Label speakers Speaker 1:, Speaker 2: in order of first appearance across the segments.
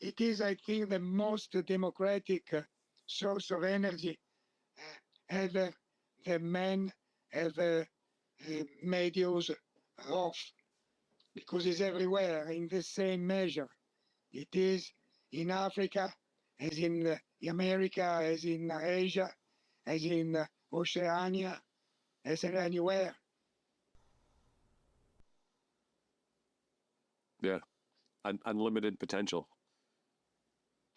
Speaker 1: It is, I think, the most democratic source of energy ever the man ever made use of, because it's everywhere in the same measure. It is in Africa, as in America, as in Asia, as in Oceania, as in anywhere.
Speaker 2: Yeah, unlimited potential.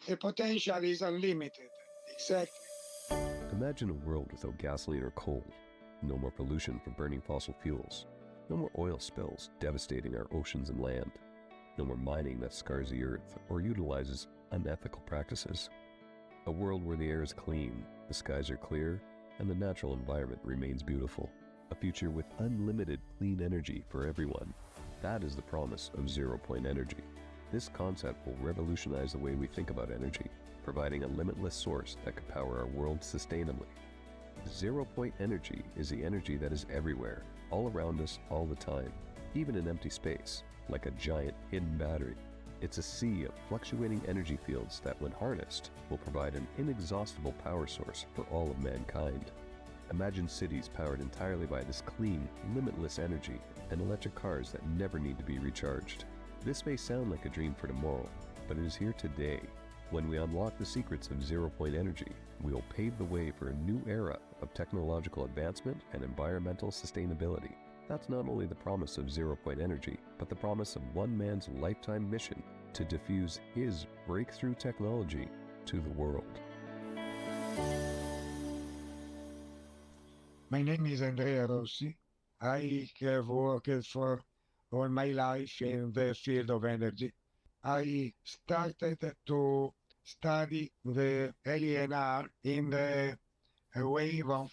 Speaker 1: The potential is unlimited, exactly.
Speaker 3: Imagine a world without gasoline or coal. No more pollution from burning fossil fuels. No more oil spills devastating our oceans and land. No more mining that scars the earth or utilizes unethical practices. A world where the air is clean, the skies are clear, and the natural environment remains beautiful. A future with unlimited clean energy for everyone. That is the promise of zero-point energy. This concept will revolutionize the way we think about energy, providing a limitless source that could power our world sustainably. Zero-point energy is the energy that is everywhere, all around us, all the time, even in empty space, like a giant hidden battery. It's a sea of fluctuating energy fields that, when harnessed, will provide an inexhaustible power source for all of mankind. Imagine cities powered entirely by this clean, limitless energy, and electric cars that never need to be recharged. This may sound like a dream for tomorrow, but it is here today. When we unlock the secrets of zero-point energy, we will pave the way for a new era of technological advancement and environmental sustainability. That's not only the promise of zero-point energy, but the promise of one man's lifetime mission to diffuse his breakthrough technology to the world.
Speaker 1: My name is Andrea Rossi. I have worked for all my life in the field of energy. I started to study the LNR in the wave of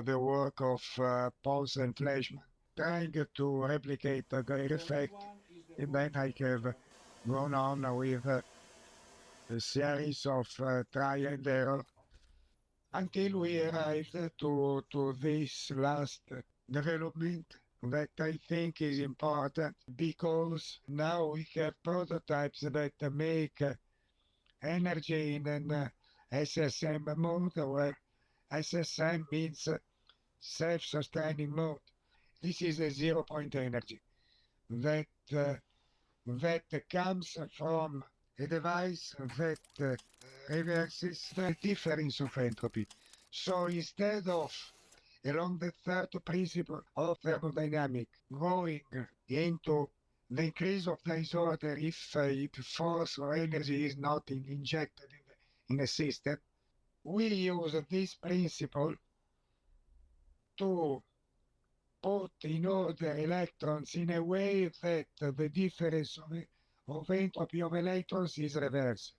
Speaker 1: the work of Pons and Fleischmann, trying to replicate their effect, and then I have gone on with a series of try and error until we arrived to this last development that I think is important, because now we have prototypes that make energy in an SSM mode, where SSM means self-sustaining mode. This is a zero-point energy that comes from a device that reverses the difference of entropy. So instead of, along the third principle of thermodynamics, going into the increase of disorder if force or energy is not injected in a system, we use this principle to put in order electrons in a way that the difference of entropy of electrons is reversed.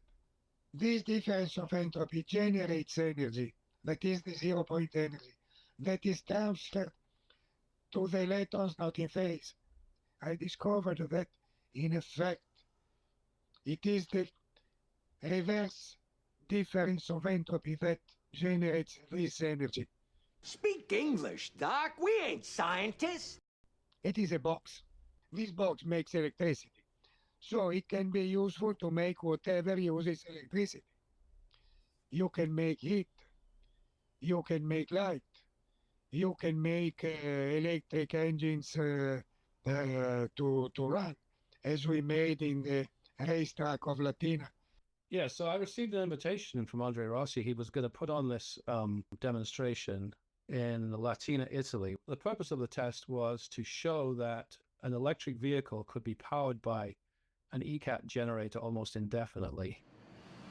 Speaker 1: This difference of entropy generates energy, that is the zero-point energy, that is transferred to the electrons not in phase. I discovered that, in effect, it is the reverse difference of entropy that generates this energy.
Speaker 4: Speak English, Doc. We ain't scientists.
Speaker 1: It is a box. This box makes electricity, so it can be useful to make whatever uses electricity. You can make heat, you can make light, you can make electric engines to run, as we made in the racetrack of Latina.
Speaker 5: Yeah, so I received an invitation from Andre Rossi. He was going to put on this demonstration in Latina, Italy. The purpose of the test was to show that an electric vehicle could be powered by an ECAT generator almost indefinitely.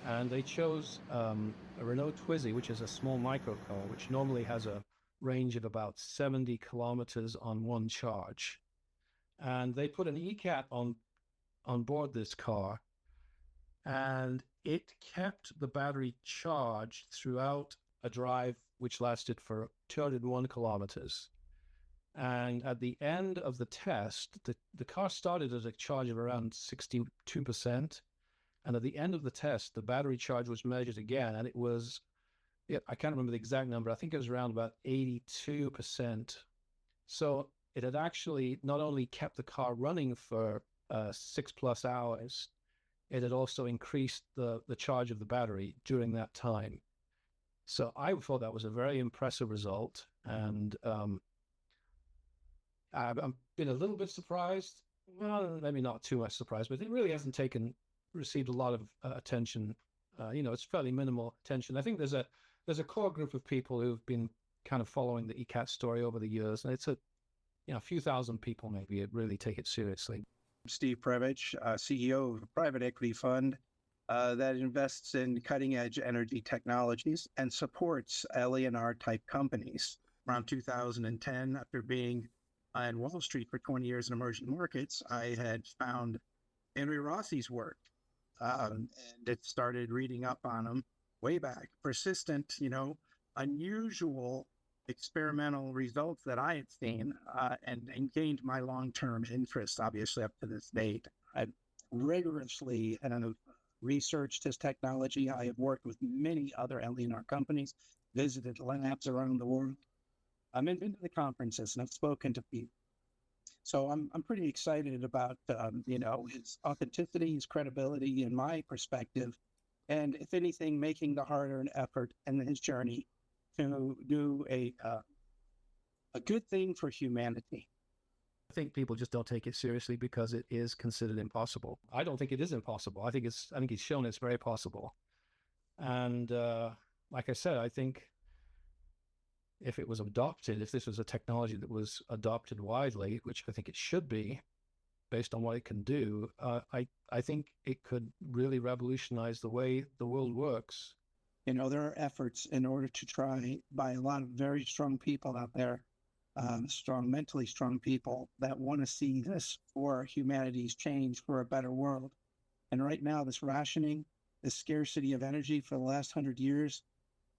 Speaker 5: And they chose a Renault Twizy, which is a small microcar, which normally has a range of about 70 kilometers on one charge. And they put an ECAT on board this car, and it kept the battery charged throughout a drive which lasted for 201 kilometers. And at the end of the test, the car started at a charge of around 62%. And at the end of the test, the battery charge was measured again, and it was, I can't remember the exact number, I think it was around about 82%. So it had actually not only kept the car running for 6+ hours, it had also increased the charge of the battery during that time. So I thought that was a very impressive result. And I've been a little bit surprised. Well, maybe not too much surprised, but it really hasn't received a lot of attention. It's fairly minimal attention. I think there's a core group of people who've been kind of following the ECAT story over the years, and it's a few thousand people maybe really take it seriously.
Speaker 6: Steve Previch, CEO of a private equity fund that invests in cutting-edge energy technologies and supports LENR-type companies. Around 2010, after being on Wall Street for 20 years in emerging markets, I had found Henry Rossi's work, and it started reading up on him way back. Persistent, unusual experimental results that I had seen, and gained my long-term interest, obviously, up to this date. I've rigorously researched his technology. I have worked with many other LENR companies, visited labs around the world. I've been to the conferences and I've spoken to people. So I'm pretty excited about, his authenticity, his credibility, in my perspective, and if anything, making the hard-earned effort in his journey to do a good thing for humanity.
Speaker 5: I think people just don't take it seriously because it is considered impossible. I don't think it is impossible. I think he's shown it's very possible. And like I said, I think if this was a technology that was adopted widely, which I think it should be, based on what it can do, I think it could really revolutionize the way the world works.
Speaker 6: There are efforts in order to try by a lot of very strong people out there, mentally strong people that want to see this for humanity's change for a better world. And right now, this rationing, this scarcity of energy for the last 100 years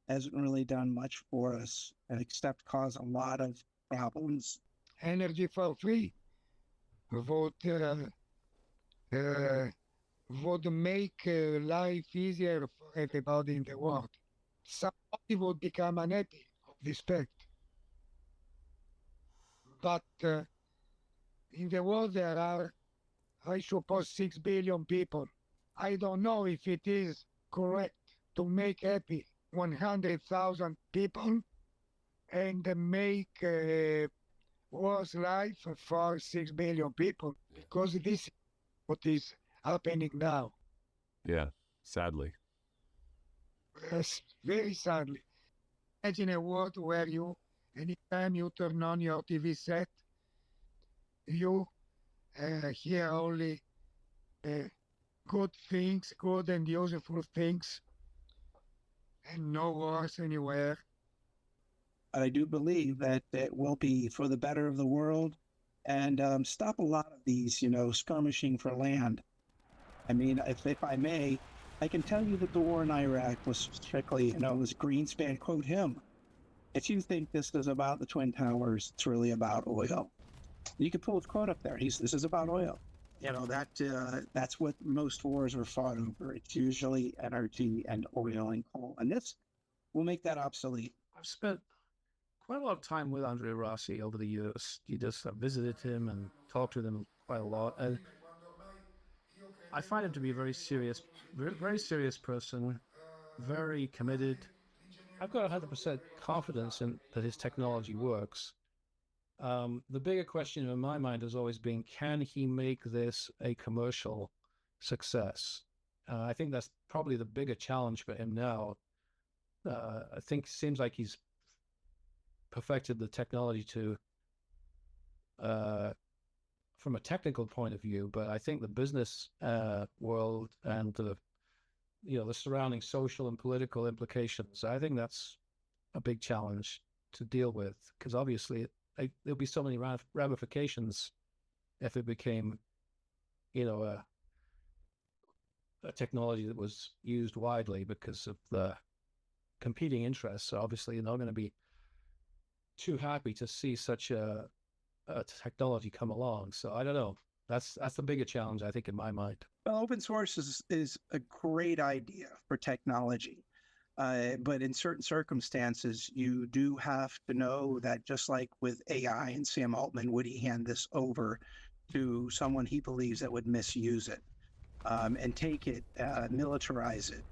Speaker 6: hasn't really done much for us, except cause a lot of problems.
Speaker 1: Energy for free would make life easier for everybody in the world. Somebody would become unhappy of this fact. But in the world there are, I suppose, 6 billion people. I don't know if it is correct to make happy 100,000 people and make worse life for 6 billion people, because this is what is happening now.
Speaker 2: Yeah, sadly.
Speaker 1: Yes, very sadly. Imagine a world where anytime you turn on your TV set, you hear only good things, good and useful things, and no wars anywhere.
Speaker 6: I do believe that it will be for the better of the world and stop a lot of these, skirmishing for land. I mean, if I may, I can tell you that the war in Iraq was strictly, was Greenspan, quote him, if you think this is about the Twin Towers, it's really about oil. You can pull his quote up there. This is about oil. That's what most wars are fought over. It's usually energy and oil and coal. And this will make that obsolete.
Speaker 5: I've spent quite a lot of time with Andrea Rossi over the years. I've visited him and talked to him quite a lot. And I find him to be a very serious person, very committed. I've got 100% confidence in that his technology works. The bigger question in my mind has always been, can he make this a commercial success? I think that's probably the bigger challenge for him now. I think it seems like he's perfected the technology from a technical point of view, but I think the business world and the surrounding social and political implications, I think that's a big challenge to deal with, because obviously there'll be so many ramifications if it became, a technology that was used widely, because of the competing interests. So obviously you're not going to be too happy to see such a technology come along. So I don't know. That's the bigger challenge, I think, in my mind.
Speaker 6: Well, open source is a great idea for technology. But in certain circumstances, you do have to know that, just like with AI and Sam Altman, would he hand this over to someone he believes that would misuse it? and take it, militarize it.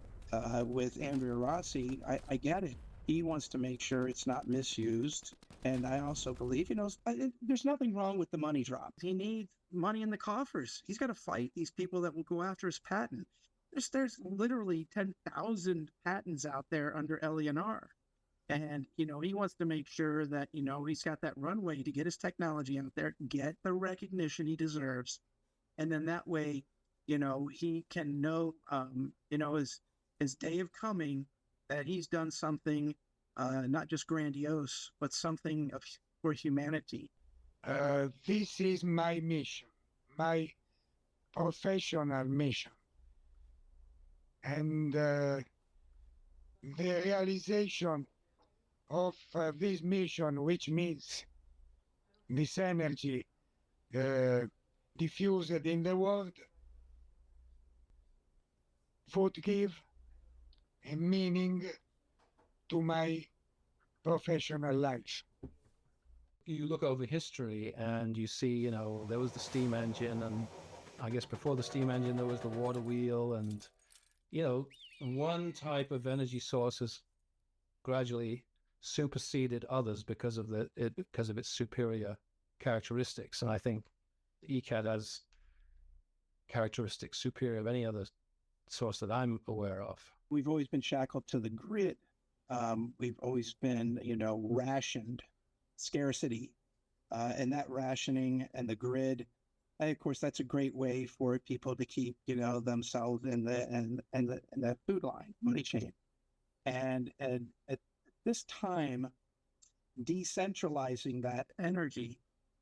Speaker 6: With Andrea Rossi, I get it. He wants to make sure it's not misused. And I also believe, there's nothing wrong with the money drop. He needs money in the coffers. He's got to fight these people that will go after his patent. There's literally 10,000 patents out there under LENR. And, he wants to make sure that, he's got that runway to get his technology out there, get the recognition he deserves. And then that way, he can know, his day of coming, that he's done something not just grandiose, but something for humanity.
Speaker 1: This is my mission, my professional mission. And the realization of this mission, which means this energy diffused in the world, would give a meaning to my professional life.
Speaker 5: You look over history and you see, there was the steam engine, and I guess before the steam engine there was the water wheel, and one type of energy source has gradually superseded others because of its superior characteristics. And I think ECAD has characteristics superior of any other source that I'm aware of.
Speaker 6: We've always been shackled to the grid. We've always been, rationed, scarcity, and that rationing and the grid. And of course, that's a great way for people to keep, themselves in the food line, money chain. And at this time, decentralizing that energy,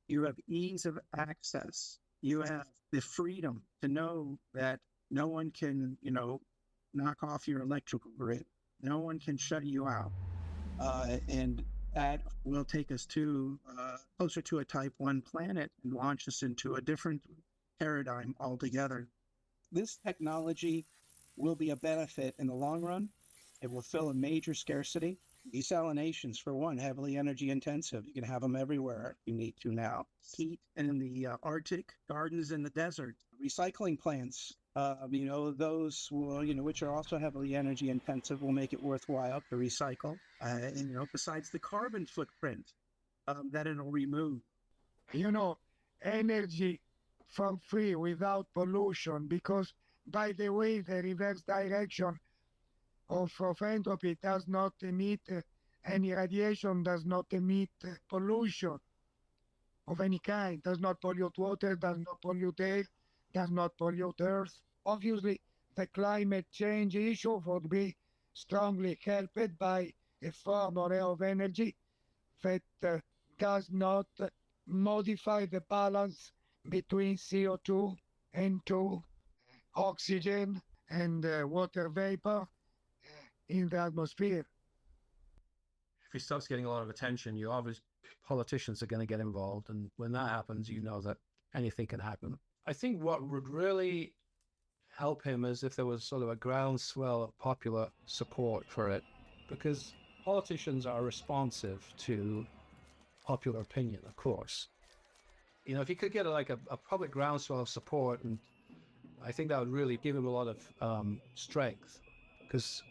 Speaker 6: you have ease of access. You have the freedom to know that no one can, knock off your electrical grid. No one can shut you out. And that will take us to closer to a type 1 planet and launch us into a different paradigm altogether. This technology will be a benefit in the long run. It will fill a major scarcity. Desalinations, for one, heavily energy intensive. You can have them everywhere you need to now. Heat in the Arctic, gardens in the desert, recycling plants. Those will, which are also heavily energy intensive, will make it worthwhile to recycle. And, besides the carbon footprint that it'll remove.
Speaker 1: Energy for free without pollution, because, by the way, the reverse direction of entropy does not emit any radiation, does not emit pollution of any kind, does not pollute water, does not pollute air, does not pollute earth. Obviously, the climate change issue would be strongly helped by a form or of energy that does not modify the balance between CO2, N2, oxygen, and water vapor in the atmosphere.
Speaker 5: If it starts getting a lot of attention, politicians are going to get involved, and when that happens, that anything can happen. I think what would really help him is if there was sort of a groundswell of popular support for it, because politicians are responsive to popular opinion, of course. If you could get a public groundswell of support, and I think that would really give him a lot of strength, because,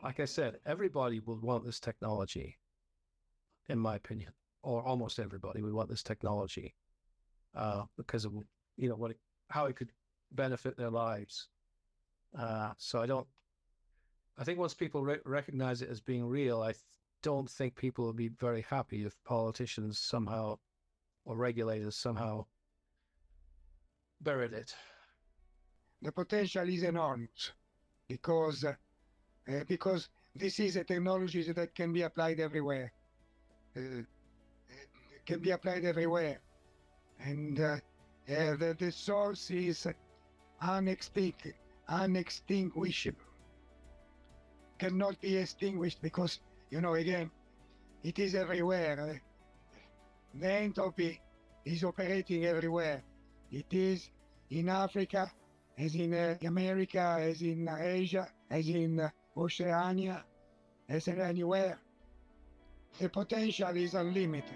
Speaker 5: like I said, everybody would want this technology, in my opinion, or almost everybody would want this technology because of how it could benefit their lives. So I think once people recognize it as being real, I don't think people will be very happy if politicians somehow, or regulators somehow, buried it.
Speaker 1: The potential is enormous, because this is a technology that can be applied everywhere. And the source is unextinguishable. Cannot be extinguished because, again, it is everywhere. The entropy is operating everywhere. It is in Africa, as in America, as in Asia, as in Oceania, as in anywhere. The potential is unlimited.